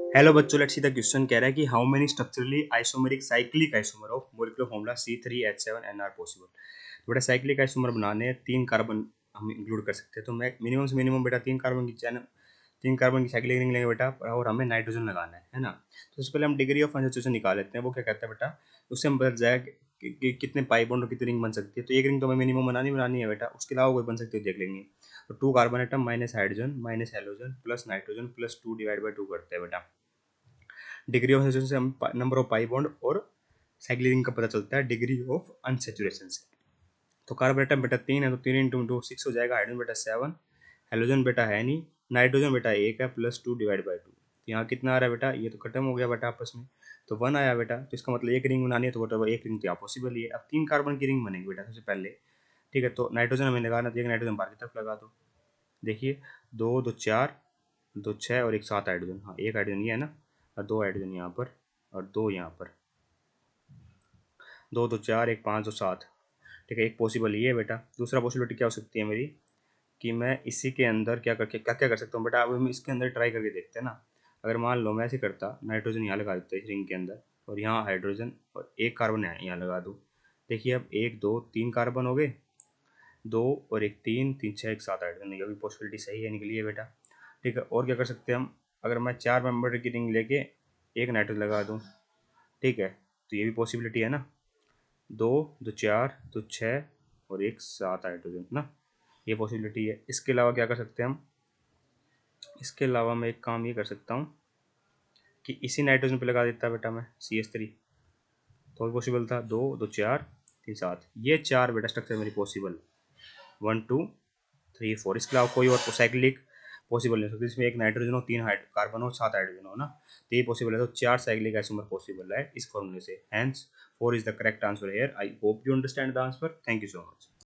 Hello बच्चों, let's see the question कह रहा है कि how many structurally isomeric cyclic isomer of molecular formula C3H7NR possible. तो बेटा साइक्लिक आइसोमर बनाने 3 कार्बन हम इंक्लूड कर सकते हैं। तो मैं मिनिमम से मिनिमम बेटा 3 कार्बन की चैन 3 कार्बन की साइक्लिक रिंग लेंगे बेटा, और हमें नाइट्रोजन लगाना है ना। तो सबसे पहले हम डिग्री ऑफ अनसैचुरेशन निकाल लेते हैं। वो क्या कहता है बेटा, उससे हम बता जाए कि कितने पाई बॉन्ड और कितनी रिंग बन सकती है। तो एक रिंग तो हमें मिनिमम बनानी है बेटा, उसके अलावा कोई बन सकती है देख लेंगे। तो 2 carbon atom minus hydrogen minus halogen plus nitrogen plus 2/2 करते हैं बेटा। डिग्री ऑफ सैचुरेशन से हम नंबर ऑफ पाई बॉन्ड और साइक्लिक रिंग का पता चलता है डिग्री ऑफ अनसैचुरेशन से। तो कार्बन एटम बेटा 3 है, तो 3 × 2 6 हो जाएगा। हाइड्रोजन बेटा 7, हेलोजन बेटा है नहीं, नाइट्रोजन बेटा 1 है प्लस 2/2। यहाँ कितना आ रहा है बेटा, ये तो खत्म हो गया बेटा आपस में, तो 1 आया बेटा। तो इसका मतलब एक रिंग बनानी है, तो बेटा एक रिंग तो यहाँ पॉसिबल ही है। अब 3 कार्बन की रिंग बनेगी बेटा सबसे पहले, ठीक है। तो नाइट्रोजन हमें लगाना, तो एक नाइट्रोजन बाहर की तरफ लगा दो। देखिए 2 2 4 2 6 और एक 7 हाइड्रोजन। हाँ, एक हाइड्रोजन ये है ना, और 2 हाइड्रोजन यहाँ पर और 2 यहाँ पर। 2 2 4 1 5 और 7, ठीक है। एक पॉसिबल ये है बेटा। दूसरा पॉसिबिलिटी क्या हो सकती है मेरी, कि मैं इसी के अंदर क्या करके क्या क्या कर सकता हूँ बेटा, अब हम इसके अंदर ट्राई करके देखते हैं ना। अगर मान लो मैं ऐसे करता, नाइट्रोजन यहाँ लगा देता इस रिंग के अंदर, और यहाँ हाइड्रोजन और एक कार्बन यहाँ लगा दूँ। देखिए अब 1 2 3 कार्बन हो गए, 2 और एक 3 3 6 एक 7 हाइड्रोजन। ये भी पॉसिबिलिटी सही है, निकली है बेटा, ठीक है। और क्या कर सकते हैं हम, अगर मैं 4 मेंबर की रिंग लेके एक नाइट्रोजन लगा दूँ, ठीक है, तो ये भी पॉसिबिलिटी है ना। 2 2 4 2 6 और एक 7 हाइड्रोजन ना, ये पॉसिबिलिटी है। इसके अलावा क्या कर सकते हैं हम, इसके अलावा मैं एक काम ये कर सकता हूँ कि इसी नाइट्रोजन पे लगा देता बेटा मैं CH3, तो पॉसिबल था। 2 2 4 3 7, ये 4 बेटा स्ट्रक्चर मेरी पॉसिबल, 1 2 3 4। इसके अलावा कोई और साइक्लिक पॉसिबल नहीं हो सकती जिसमें एक नाइट्रोजन हो, 3 कार्बन हो, 7 हाइड्रोजन हो ना। तो ये पॉसिबल है, तो 4 साइक्लिक आइसोमर पॉसिबल है इस फॉर्मूले से। Hence 4 is the correct answer here. I hope you understand the answer. Thank you so much.